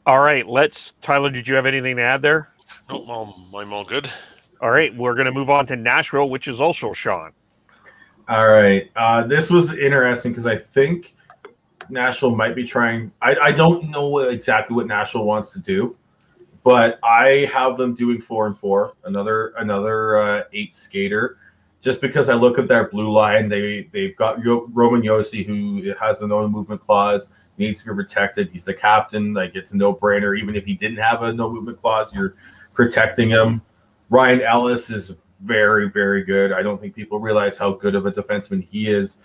All right, Tyler, did you have anything to add there? Nope, I'm all good. All right, we're going to move on to Nashville, which is also Sean. All right. This was interesting because I think Nashville might be trying. I don't know exactly what Nashville wants to do, but I have them doing 4-4, another 8 skater, just because I look at their blue line. They've got Roman Josi, who has a no movement clause, needs to be protected. He's the captain. Like, it's a no-brainer. Even if he didn't have a no movement clause, you're protecting him. Ryan Ellis is very, very good. I don't think people realize how good of a defenseman he is.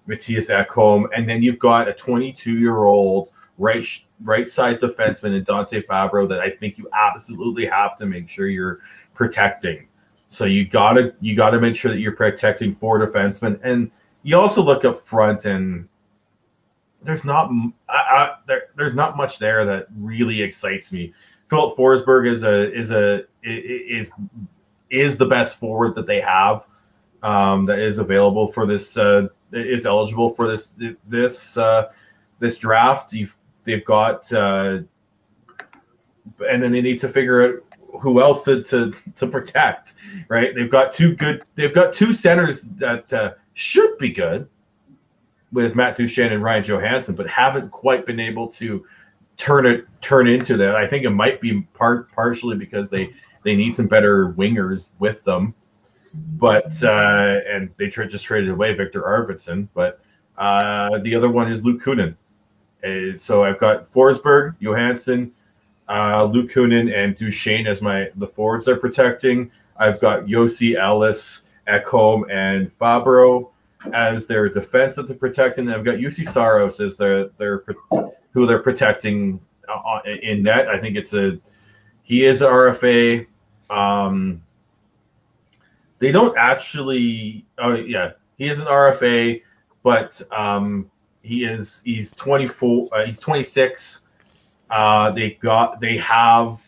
Matthias Ekholm, and then you've got a 22-year-old right side defenseman in Dante Fabbro that I think you absolutely have to make sure you're protecting. So you gotta make sure that you're protecting 4 defensemen, and you also look up front, and there's not much there that really excites me. F-Forsberg is the best forward that they have, that is available for this, is eligible for this draft. They've got, and then they need to figure out who else to protect, right? They've got two centers that should be good with Matt Duchene and Ryan Johanssen, but haven't quite been able to turn into that. I think it might be partially because they need some better wingers with them, but and they just traded away Victor Arvidsson. But the other one is Luke Kunin. So I've got Forsberg, Johanssen, Luke Kunin, and Duchene as the forwards they're protecting. I've got Josi, Ellis, Ekholm, and Fabbro as their defense that they're protecting. And I've got G-Saros as who they're protecting in net. I think he is RFA. They don't actually. Oh yeah, he is an RFA, but he's 24. He's 26. They have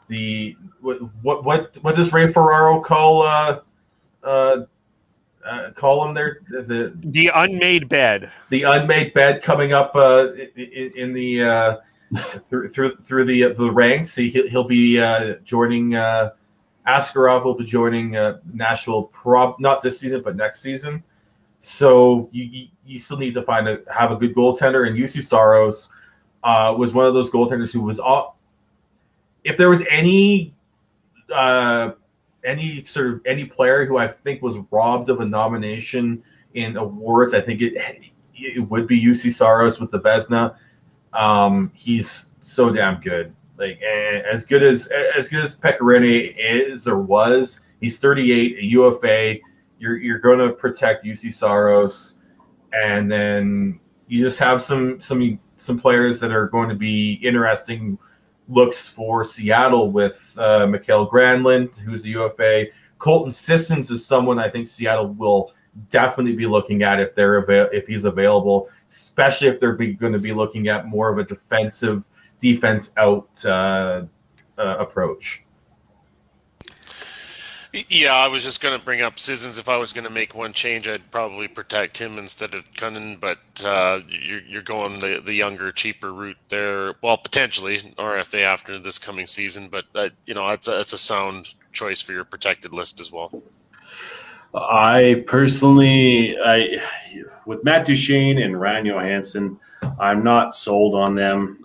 the what does Ray Ferraro call him there? The unmade bed. The unmade bed coming up in the through the ranks. He'll be joining. Askarov will be joining Nashville, not this season, but next season. So you still need to have a good goaltender, and G-Saros was one of those goaltenders who was if there was any player who I think was robbed of a nomination in awards, I think it would be G-Saros with the Vezina. He's so damn good. Like, as good as Pecorine is or was, he's 38, a UFA. You're going to protect G-Saros, and then you just have some players that are going to be interesting looks for Seattle with Mikael Granlund, who's a UFA. Colton Sissons is someone I think Seattle will definitely be looking at if he's available, especially if they're going to be looking at more of a defense out approach. Yeah, I was just going to bring up Sissons. If I was going to make one change, I'd probably protect him instead of Kunin, but you're going the younger, cheaper route there. Well, potentially RFA after this coming season, but it's a sound choice for your protected list as well. I personally, with Matt Duchene and Ryan Johanssen, I'm not sold on them.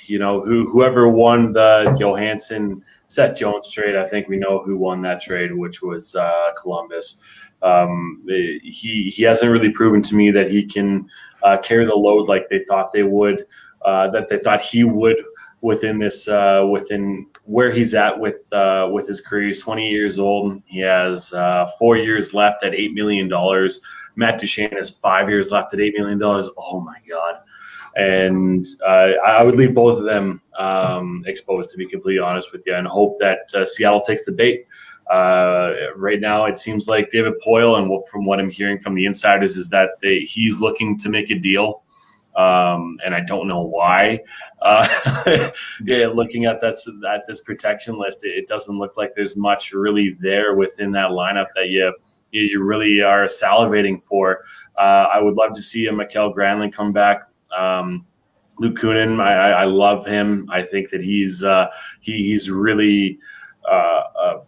Whoever won the Johanssen Seth Jones trade, I think we know who won that trade, which was Columbus. He hasn't really proven to me that he can carry the load like they thought they would, that they thought he would within where he's at with his career. He's 20 years old. He has 4 years left at $8 million. Matt Duchene has 5 years left at $8 million. Oh my God. And I would leave both of them exposed, to be completely honest with you, and hope that Seattle takes the bait. Right now, it seems like David Poile, and from what I'm hearing from the insiders, is that he's looking to make a deal. And I don't know why. Looking at this protection list, it doesn't look like there's much really there within that lineup that you really are salivating for. I would love to see a Mikael Granlund come back. Luke Kunin, I love him. I think that he's really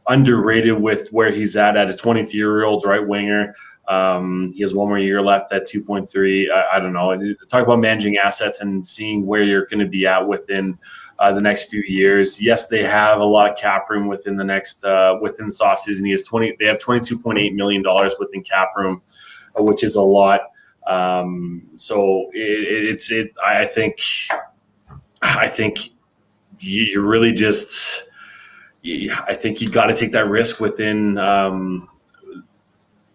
underrated with where he's at a 23-year-old right winger. He has one more year left at 2.3. I don't know. Talk about managing assets and seeing where you're going to be at within the next few years. Yes, they have a lot of cap room within the next within this offseason. They have $22.8 million within cap room, which is a lot. So I think you really just. I think you got to take that risk within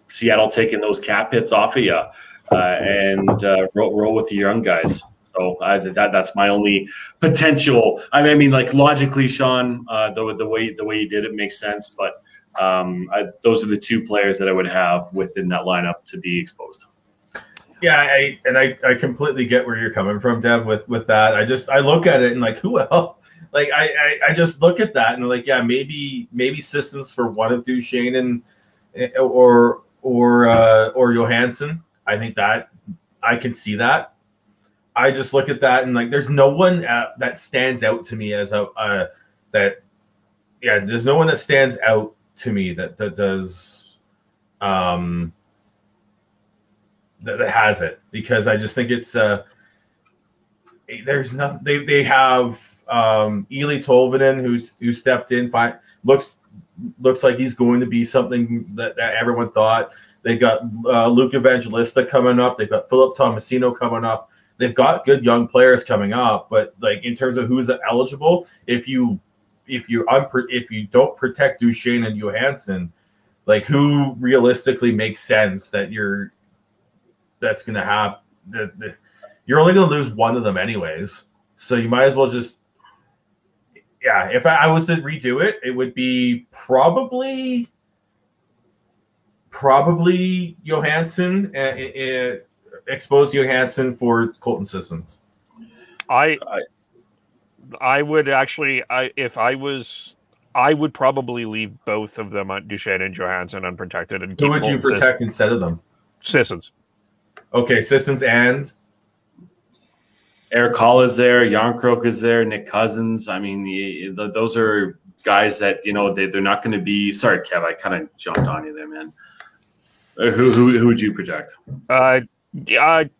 Seattle taking those cap hits off of you and roll with the young guys. So that's my only potential. I mean, like logically, Sean, the way you did it makes sense. But those are the two players that I would have within that lineup to be exposed. Yeah, I completely get where you're coming from, Dev. With that, I look at it and like, who else? Like I just look at that and I'm like, yeah, maybe Sissons for one of Duchene or Johanssen. I think that I can see that. I just look at that and like, there's no one that stands out to me as there's no one that stands out to me that does that has it, because I just think it's there's nothing. They have Eeli Tolvanen who stepped in, looks like he's going to be something that everyone thought. They've got Luke Evangelista coming up. They've got Philip Tomasino coming up. They've got good young players coming up, but like in terms of who's eligible, if you don't protect Duchene and Johanssen, like who realistically makes sense that's going to have you're only going to lose one of them anyways, so you might as well just. Yeah, if I was to redo it, it would be probably Johanssen, expose Johanssen for Colton Sissons. I would actually, I would probably leave both of them on Duchene and Johanssen unprotected. And who would you protect instead of them? Sissons. Okay, Sissons and Eric Hall is there, Yarncroke is there, Nick Cousins. I mean, those are guys that, you know, they're not going to be. Sorry, Kev, I kind of jumped on you there, man. Who would you protect?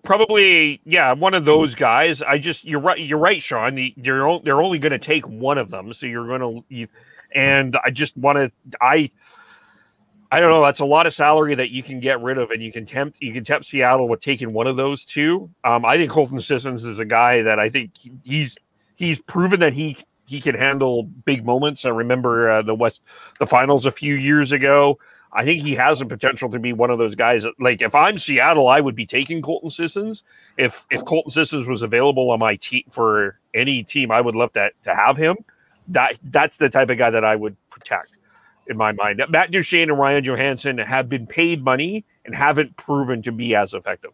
Probably, yeah, one of those guys. You're right, Sean. They're only going to take one of them, so you're going to. And I just want to. I don't know. That's a lot of salary that you can get rid of, and you can tempt Seattle with taking one of those two. I think Colton Sissons is a guy that I think he's proven that he can handle big moments. I remember the finals a few years ago. I think he has the potential to be one of those guys. Like if I'm Seattle, I would be taking Colton Sissons. If Colton Sissons was available on my team for any team, I would love to have him. That's the type of guy that I would protect. In my mind, Matt Duchene and Ryan Johanssen have been paid money and haven't proven to be as effective.